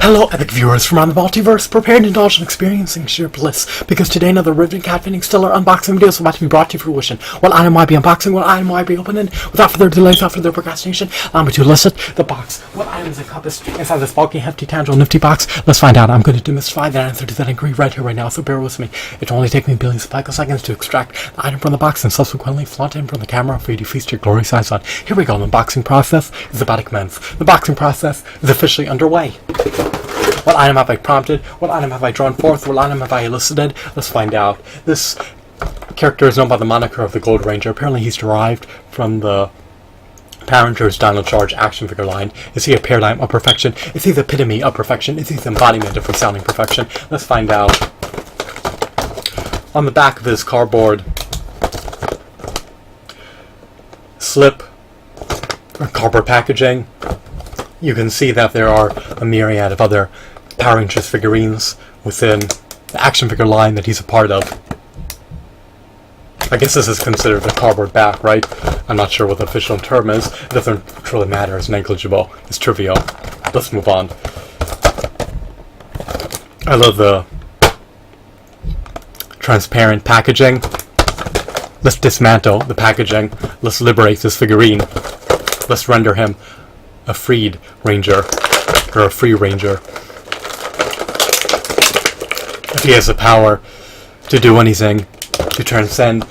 Hello, epic viewers from around the multiverse. Prepare to indulge in experiencing sheer bliss, because today another riveting cat-fitting stellar unboxing video is about to be brought to fruition. What item might be unboxing, what item might be opening. Without further delay, without further procrastination, allow me to elicit the box. What item is encompassed inside this bulky, hefty, tangible, nifty box? Let's find out. I'm going to demystify that answer to that inquiry right here, right now, so bear with me. It will only take me billions of picoseconds to extract the item from the box and subsequently flaunt it in front of the camera for you to feast your glorious eyes on. Here we go. The unboxing process is about to commence. The boxing process is officially underway. What item have I prompted? What item have I drawn forth? What item have I elicited? Let's find out. This character is known by the moniker of the Gold Ranger. Apparently he's derived from the Power Rangers Dino Charge action figure line. Is he a paradigm of perfection? Is he the epitome of perfection? Is he the embodiment of resounding perfection? Let's find out. On the back of his cardboard slip, or cardboard packaging, you can see that there are a myriad of other Power Rangers figurines within the action figure line that he's a part of. I guess this is considered a cardboard back, right? I'm not sure what the official term is. It doesn't truly matter. It's negligible. It's trivial. Let's move on. I love the transparent packaging. Let's dismantle the packaging. Let's liberate this figurine. Let's render him a freed ranger, or a free ranger. If he has the power to do anything, to transcend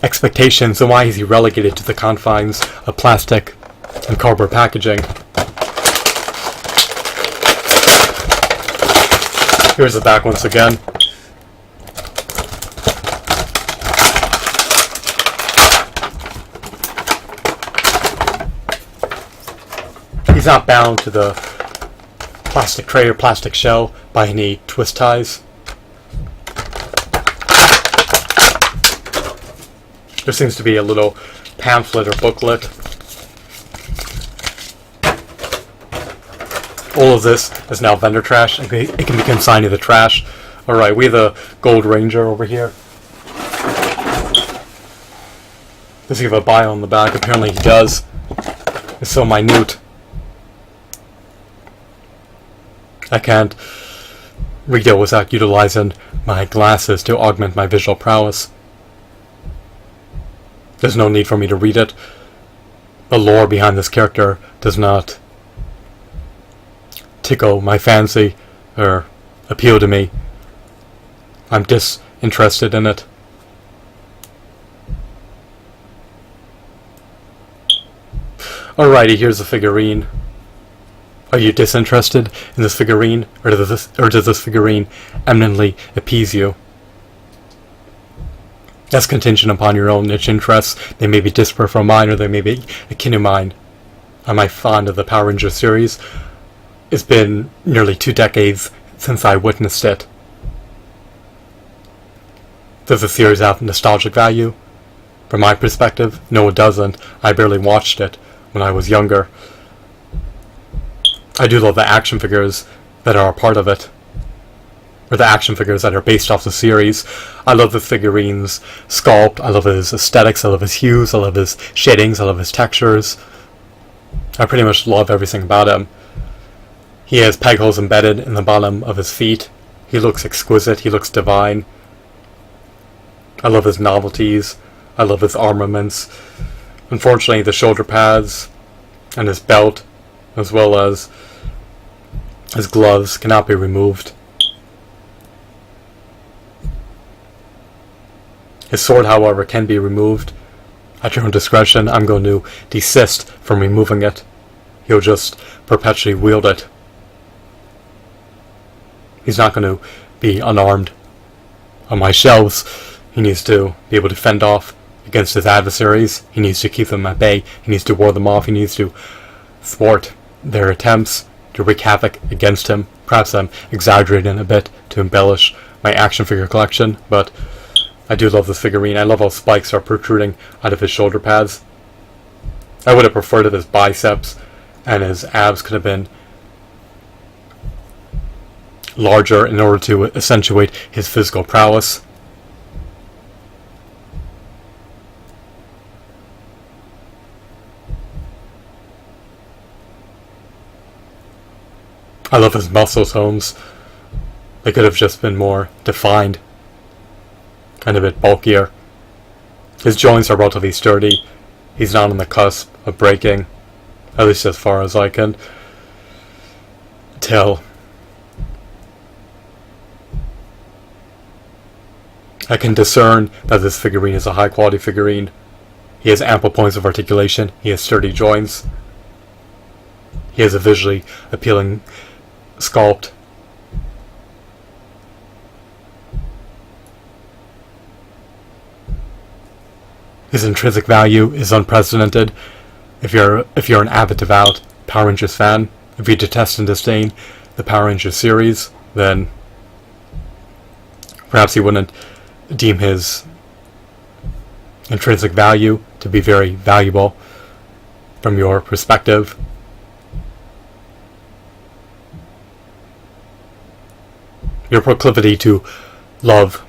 expectations, then why is he relegated to the confines of plastic and cardboard packaging? Here's the back once again. He's not bound to the plastic tray or plastic shell by any twist ties. There seems to be a little pamphlet or booklet. All of this is now vendor trash. It can be consigned to the trash. Alright, we have the Gold Ranger over here. Does he have a bio on the back? Apparently he does. It's so minute. I can't read it without utilizing my glasses to augment my visual prowess. There's no need for me to read it. The lore behind this character does not tickle my fancy or appeal to me. I'm disinterested in it. Alrighty, here's the figurine. Are you disinterested in this figurine, or does this figurine eminently appease you? That's contingent upon your own niche interests. They may be disparate from mine, or they may be akin to mine. Am I fond of the Power Rangers series? It's been nearly 2 decades since I witnessed it. Does the series have nostalgic value? From my perspective, no it doesn't. I barely watched it when I was younger. I do love the action figures that are a part of it, or the action figures that are based off the series. I love the figurine's sculpt, I love his aesthetics, I love his hues, I love his shadings, I love his textures. I pretty much love everything about him. He has peg holes embedded in the bottom of his feet. He looks exquisite, he looks divine. I love his novelties, I love his armaments. Unfortunately, the shoulder pads and his belt, as well as his gloves, cannot be removed. His sword, however, can be removed. At your own discretion, I'm going to desist from removing it. He'll just perpetually wield it. He's not going to be unarmed. On my shelves, he needs to be able to fend off against his adversaries. He needs to keep them at bay. He needs to ward them off. He needs to thwart their attempts to wreak havoc against him. Perhaps I'm exaggerating a bit to embellish my action figure collection, but I do love this figurine. I love how spikes are protruding out of his shoulder pads. I would have preferred if his biceps and his abs could have been larger in order to accentuate his physical prowess. I love his muscle tones. They could have just been more defined, kind of a bit bulkier. His joints are relatively sturdy. He's not on the cusp of breaking, at least as far as I can tell. I can discern that this figurine is a high quality figurine. He has ample points of articulation. He has sturdy joints. He has a visually appealing sculpt. His intrinsic value is unprecedented. If you're an avid devout Power Rangers fan, if you detest and disdain the Power Rangers series, then perhaps you wouldn't deem his intrinsic value to be very valuable from your perspective. Your proclivity to love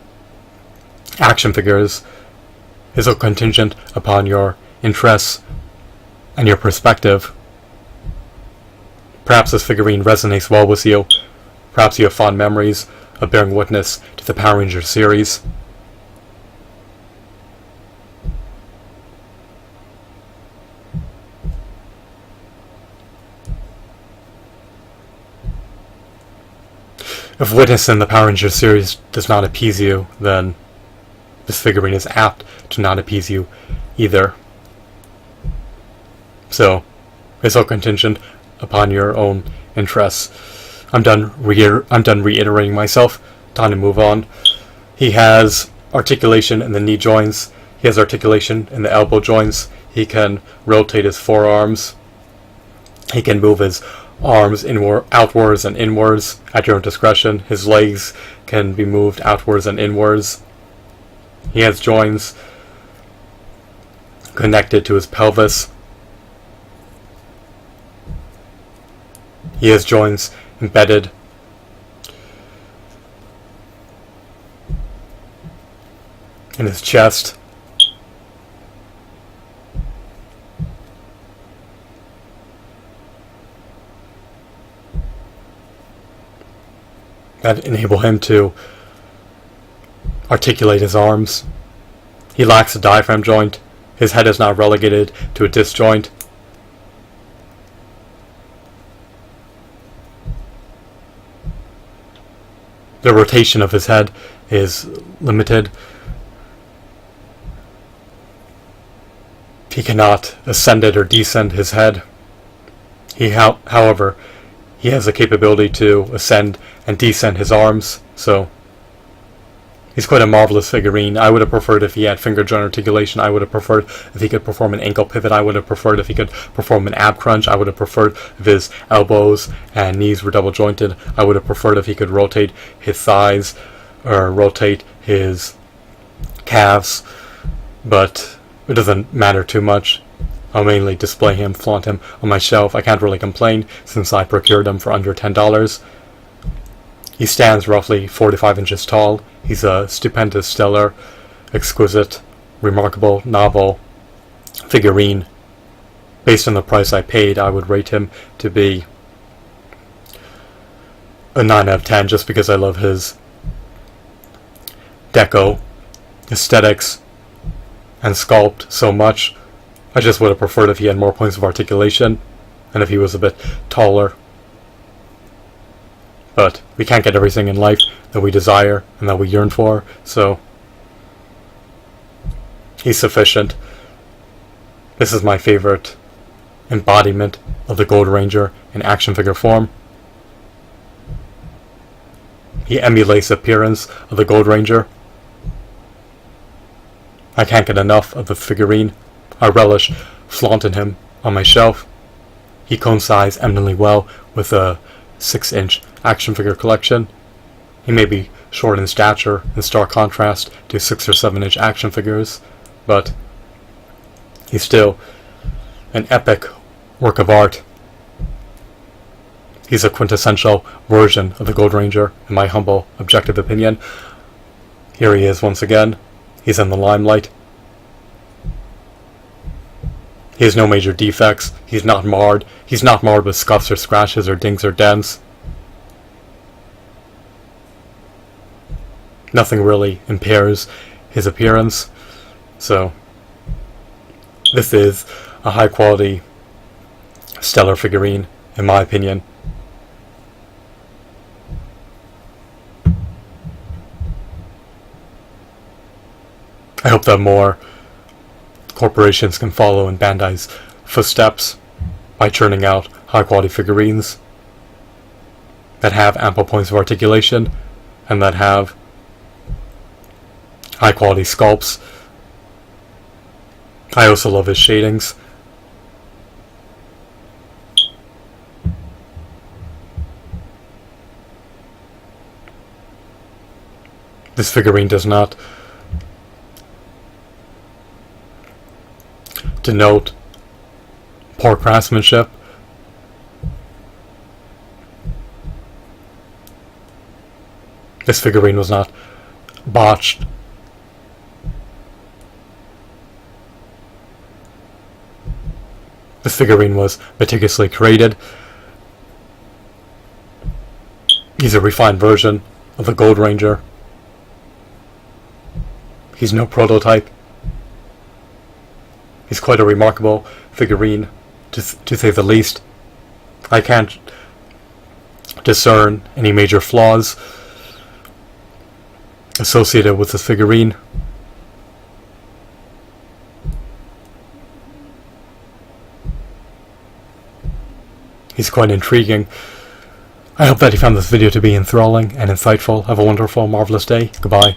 action figures is so contingent upon your interests and your perspective. Perhaps this figurine resonates well with you. Perhaps you have fond memories of bearing witness to the Power Rangers series. If witnessing the Power Rangers series does not appease you, then this figurine is apt to not appease you either. So, it's all contingent upon your own interests. I'm done reiterating myself. Time to move on. He has articulation in the knee joints. He has articulation in the elbow joints. He can rotate his forearms. He can move his arms outwards and inwards at your own discretion. His legs can be moved outwards and inwards. He has joints connected to his pelvis. He has joints embedded in his chest. That enable him to articulate his arms. He lacks a diaphragm joint. His head is not relegated to a disc joint. The rotation of his head is limited. He cannot ascend it or descend his head. However, he has the capability to ascend and descend his arms, so he's quite a marvelous figurine. I would have preferred if he had finger joint articulation. I would have preferred if he could perform an ankle pivot. I would have preferred if he could perform an ab crunch. I would have preferred if his elbows and knees were double jointed. I would have preferred if he could rotate his thighs or rotate his calves, but it doesn't matter too much. I'll mainly display him, flaunt him on my shelf. I can't really complain since I procured him for under $10. He stands roughly 45 inches tall. He's a stupendous, stellar, exquisite, remarkable, novel figurine. Based on the price I paid, I would rate him to be a 9 out of 10 just because I love his deco, aesthetics, and sculpt so much. I just would have preferred if he had more points of articulation and if he was a bit taller. But we can't get everything in life that we desire and that we yearn for, so he's sufficient. This is my favorite embodiment of the Gold Ranger in action figure form. He emulates the appearance of the Gold Ranger. I can't get enough of the figurine. I relish flaunting him on my shelf. He coincides eminently well with a 6-inch action figure collection. He may be short in stature, in stark contrast to 6 or 7-inch action figures, but he's still an epic work of art. He's a quintessential version of the Gold Ranger, in my humble, objective opinion. Here he is once again. He's in the limelight. He has no major defects. He's not marred. He's not marred with scuffs or scratches or dings or dents. nothing really impairs his appearance. So this is a high quality stellar figurine, in my opinion. I hope that more corporations can follow in Bandai's footsteps by churning out high quality figurines that have ample points of articulation and that have high quality sculpts. I also love his shadings. This figurine does not denote poor craftsmanship. This figurine was not botched. This figurine was meticulously created. He's a refined version of the Gold Ranger. He's no prototype. He's quite a remarkable figurine, to say the least. I can't discern any major flaws associated with this figurine. He's quite intriguing. I hope that you found this video to be enthralling and insightful. Have a wonderful, marvelous day. Goodbye.